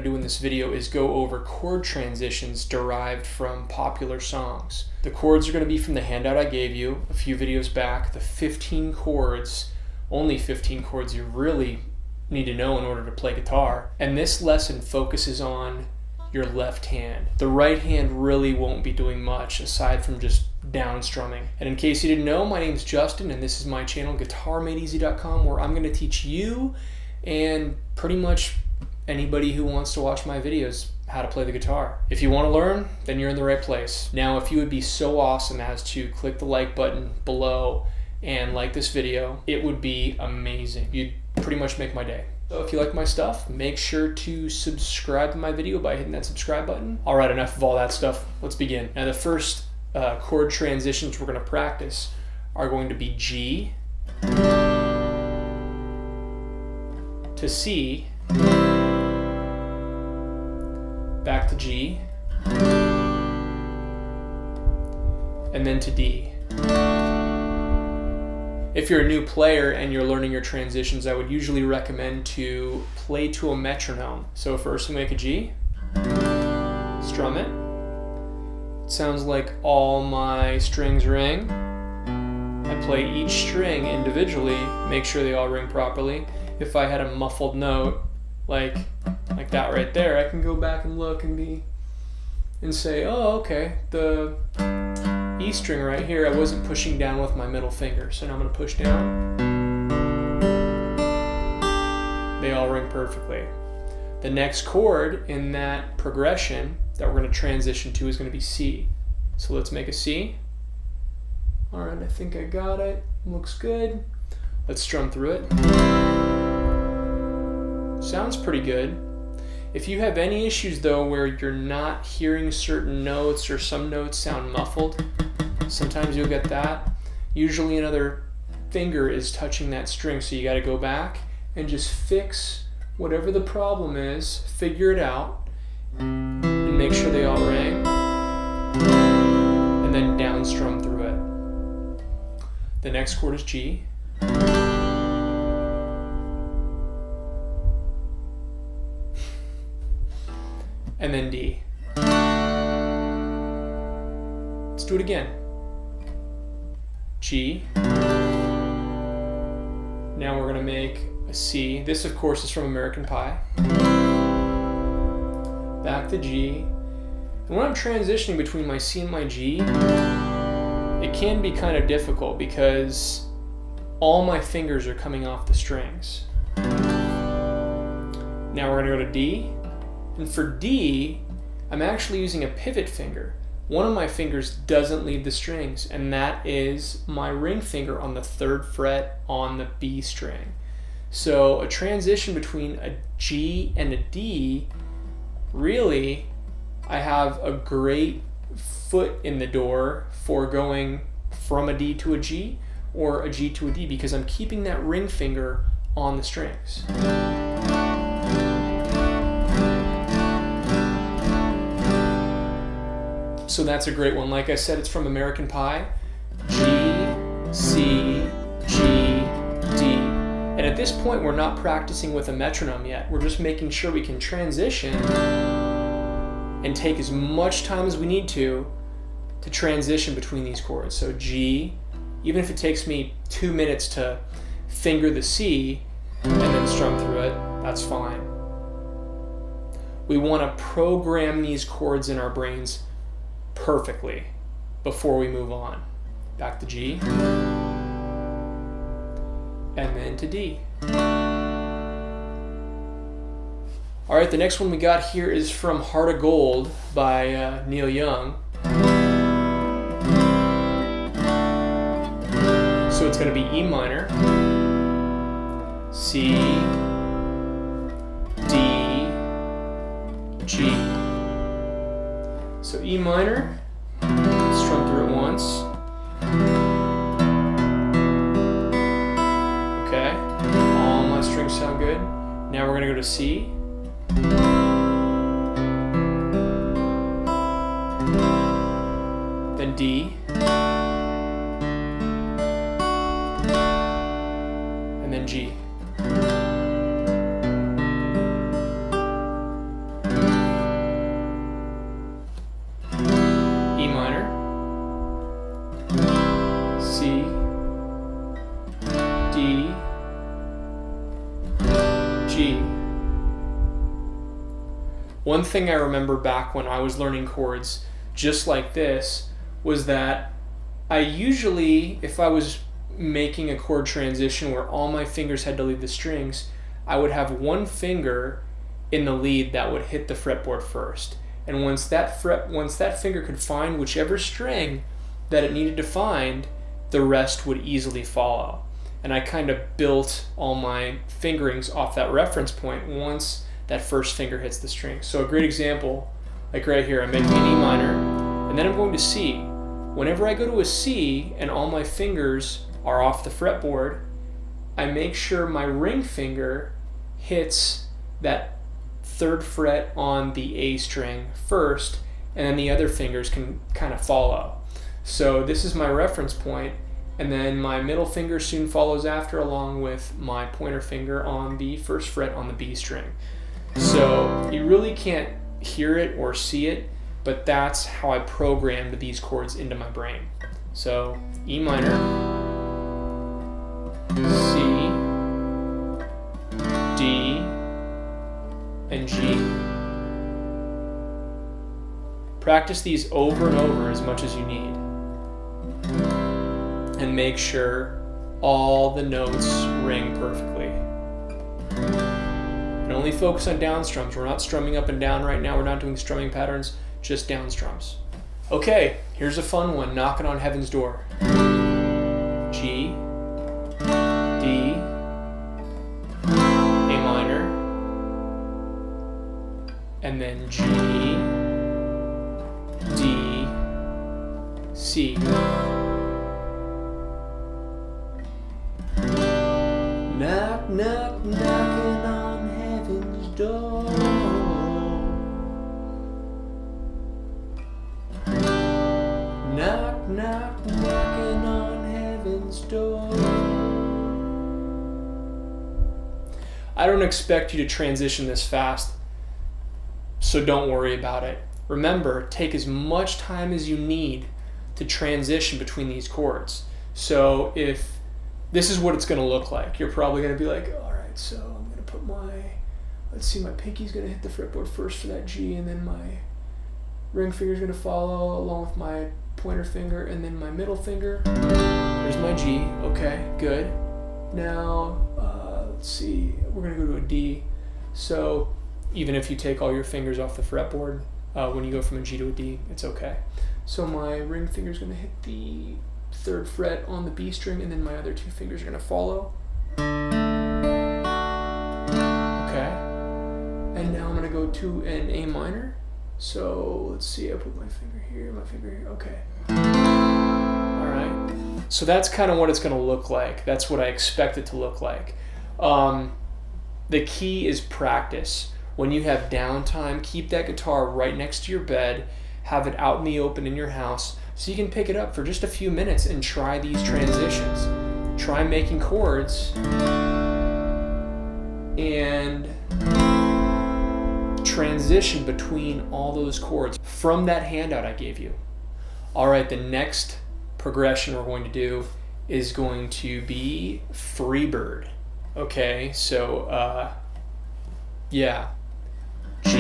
to do in this video is go over chord transitions derived from popular songs. The chords are going to be from the handout I gave you a few videos back, the 15 chords, only 15 chords you really need to know in order to play guitar. And this lesson focuses on your left hand. The right hand really won't be doing much aside from just down strumming. And in case you didn't know, my name's Justin and this is my channel GuitarMadeEZ.com, where I'm going to teach you and pretty much anybody who wants to watch my videos how to play the guitar. If you want to learn, then you're in the right place. Now, if you would be so awesome as to click the like button below and like this video, it would be amazing. You'd pretty much make my day. So if you like my stuff, make sure to subscribe to my video by hitting that subscribe button. All right, enough of all that stuff. Let's begin. Now the first chord transitions we're going to practice are going to be G to C, back to G, and then to D. If you're a new player and you're learning your transitions, I would usually recommend to play to a metronome. So first we make a G, strum it. It sounds like all my strings ring. I play each string individually, make sure they all ring properly. If I had a muffled note like that right there, I can go back and look and say, oh, okay, the E string right here, I wasn't pushing down with my middle finger, so now I'm going to push down. They all ring perfectly. The next chord in that progression that we're going to transition to is going to be C. So let's make a C. All right, I think I got it. Looks good. Let's strum through it. Sounds pretty good. If you have any issues though where you're not hearing certain notes or some notes sound muffled, sometimes you'll get that. Usually another finger is touching that string, so you got to go back and just fix whatever the problem is, figure it out, and make sure they all ring, and then down strum through it. The next chord is G. And then D. Let's do it again. G. Now we're going to make a C. This, of course, is from American Pie. Back to G. And when I'm transitioning between my C and my G, it can be kind of difficult because all my fingers are coming off the strings. Now we're going to go to D. And for D, I'm actually using a pivot finger. One of my fingers doesn't leave the strings, and that is my ring finger on the 3rd fret on the B string. So a transition between a G and a D, really, I have a great foot in the door for going from a D to a G or a G to a D because I'm keeping that ring finger on the strings. So that's a great one. Like I said, it's from American Pie. G, C, G, D. And at this point, we're not practicing with a metronome yet. We're just making sure we can transition and take as much time as we need to transition between these chords. So G, even if it takes me 2 minutes to finger the C and then strum through it, that's fine. We want to program these chords in our brains perfectly before we move on. Back to G, and then to D. All right, the next one we got here is from Heart of Gold by Neil Young. So it's going to be E minor, C, D, G. So E minor, strum through it once. Okay, all my strings sound good. Now we're going to go to C. Then D. And then G. One thing I remember back when I was learning chords just like this was that I usually, if I was making a chord transition where all my fingers had to leave the strings, I would have one finger in the lead that would hit the fretboard first. And once that finger could find whichever string that it needed to find, the rest would easily follow. And I kind of built all my fingerings off that reference point once that first finger hits the string. So a great example, like right here, I'm making an E minor, and then I'm going to C. Whenever I go to a C and all my fingers are off the fretboard, I make sure my ring finger hits that 3rd fret on the A string first, and then the other fingers can kind of follow. So this is my reference point, and then my middle finger soon follows after, along with my pointer finger on the 1st fret on the B string. So you really can't hear it or see it, but that's how I programmed these chords into my brain. So E minor, C, D, and G. Practice these over and over as much as you need. And make sure all the notes ring perfectly. And only focus on down strums. We're not strumming up and down right now. We're not doing strumming patterns, just down strums. Okay, here's a fun one, Knocking on Heaven's Door. G, D, A minor, and then G, D, C. Knock, knock, knocking on heaven's door. Knock, knock, knocking on heaven's door. I don't expect you to transition this fast, so don't worry about it. Remember, take as much time as you need to transition between these chords. So if this is what it's going to look like, you're probably going to be like, all right, so I'm going to put let's see, my pinky's going to hit the fretboard first for that G, and then my ring finger's going to follow along with my pointer finger, and then my middle finger. There's my G. Okay, good. Now, let's see, we're going to go to a D. So even if you take all your fingers off the fretboard, when you go from a G to a D, it's okay. So my ring finger's going to hit the 3rd fret on the B string, and then my other 2 fingers are going to follow. Okay. And now I'm going to go to an A minor. So let's see, I put my finger here, my finger here. Okay. Alright. So that's kind of what it's going to look like. That's what I expect it to look like. The key is practice. When you have downtime, keep that guitar right next to your bed, have it out in the open in your house, so you can pick it up for just a few minutes and try these transitions. Try making chords and transition between all those chords from that handout I gave you. All right, the next progression we're going to do is going to be Freebird. Okay, so yeah, G,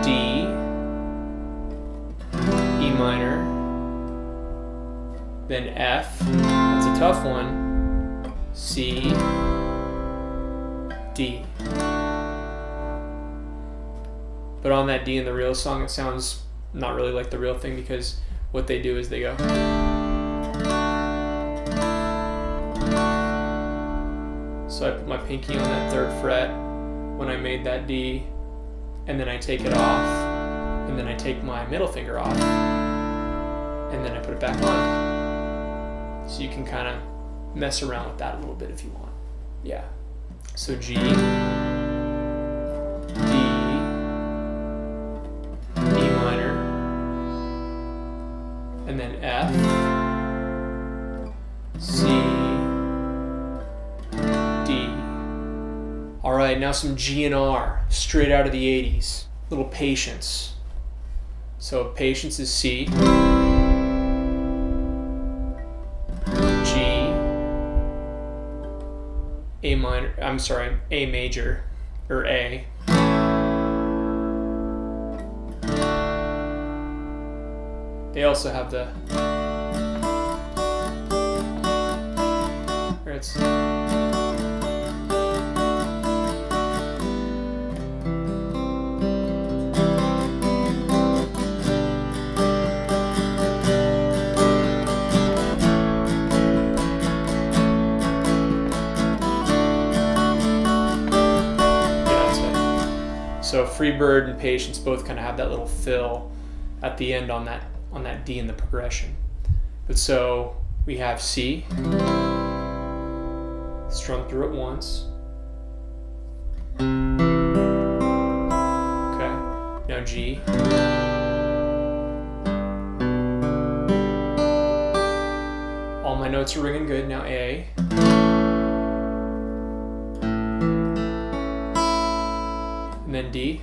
D, E minor, then F, that's a tough one, C, D. But on that D in the real song, it sounds not really like the real thing, because what they do is they go. So I put my pinky on that 3rd fret when I made that D, and then I take it off, and then I take my middle finger off, and then I put it back on. So you can kind of mess around with that a little bit if you want. Yeah. So G, D, E minor, and then F, C, D. All right, now some G and R, straight out of the 80s. Little Patience. So Patience is C, G, A minor, A major, or A. They also have the, or it's, so Freebird and Patience both kind of have that little fill at the end on that D in the progression. But so we have C, strum through it once. Okay, now G. All my notes are ringing good. Now A. And then D.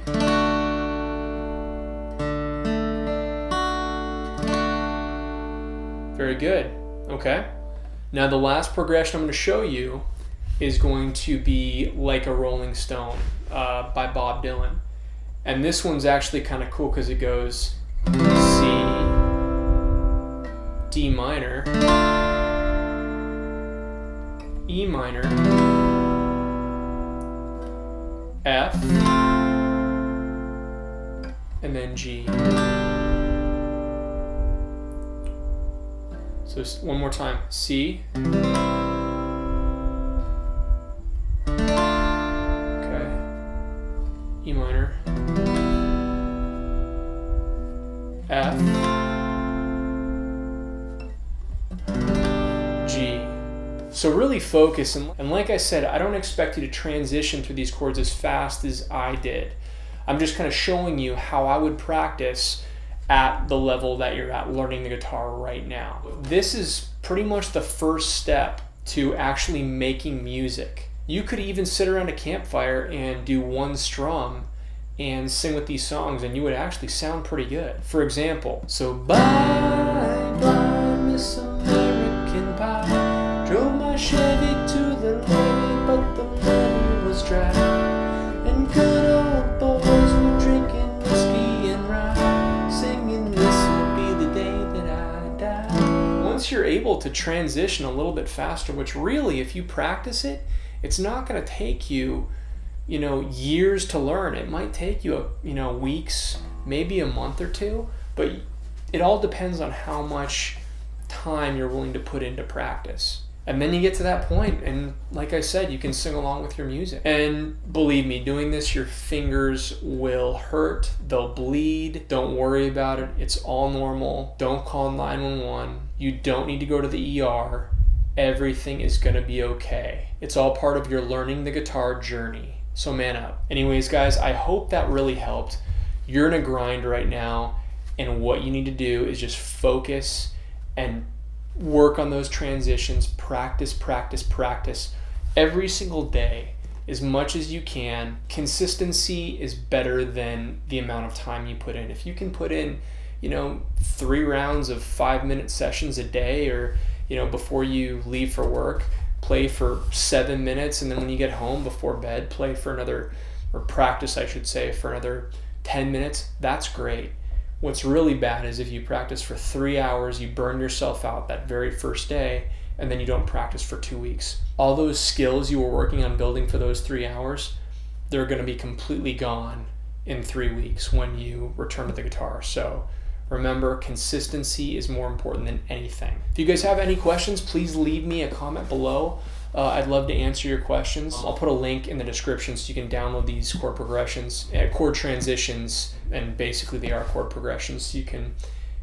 Very good. Okay. Now the last progression I'm going to show you is going to be Like a Rolling Stone by Bob Dylan. And this one's actually kind of cool because it goes C, D minor, E minor, F, and then G. So one more time, C, okay, E minor, F, G. So really focus, and like I said, I don't expect you to transition through these chords as fast as I did. I'm just kind of showing you how I would practice at the level that you're at learning the guitar right now. This is pretty much the first step to actually making music. You could even sit around a campfire and do one strum and sing with these songs and you would actually sound pretty good. For example, so bye bye Miss American Pie, drove my Chevy to the levee but the levee was dry, and good old boys were drinking whiskey and rye, singing this will be the day that I die. Once you're able to transition a little bit faster, which really if you practice it, it's not going to take you years to learn. It might take you weeks, maybe a month or two, but it all depends on how much time you're willing to put into practice. And then you get to that point, and like I said, you can sing along with your music. And believe me, doing this, your fingers will hurt, they'll bleed. Don't worry about it, it's all normal. Don't call 911. You don't need to go to the ER. Everything is gonna be okay. It's all part of your learning the guitar journey. So man up. Anyways, guys, I hope that really helped. You're in a grind right now, and what you need to do is just focus and work on those transitions. Practice, practice, practice every single day as much as you can. Consistency is better than the amount of time you put in. If you can put in 3 rounds of 5-minute sessions a day, or before you leave for work, play for 7 minutes, and then when you get home before bed, play for another, or practice I should say, for another 10 minutes, that's great. What's really bad is if you practice for 3 hours, you burn yourself out that very first day, and then you don't practice for 2 weeks. All those skills you were working on building for those 3 hours, they're going to be completely gone in 3 weeks when you return to the guitar. So remember, consistency is more important than anything. If you guys have any questions, please leave me a comment below. I'd love to answer your questions. I'll put a link in the description so you can download these chord progressions, chord transitions, and basically they are chord progressions. So you can,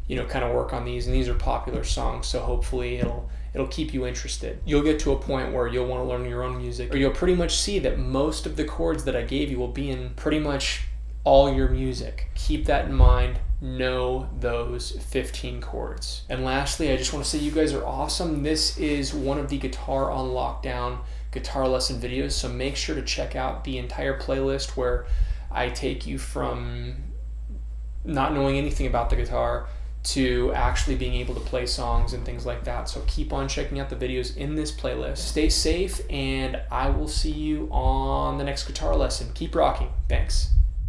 kind of work on these, and these are popular songs, so hopefully it'll keep you interested. You'll get to a point where you'll want to learn your own music, or you'll pretty much see that most of the chords that I gave you will be in pretty much all your music. Keep that in mind. Know those 15 chords. And lastly, I just want to say you guys are awesome. This is one of the Guitar on Lockdown guitar lesson videos, so make sure to check out the entire playlist where I take you from not knowing anything about the guitar to actually being able to play songs and things like that. So keep on checking out the videos in this playlist. Stay safe, and I will see you on the next guitar lesson. Keep rocking. Thanks.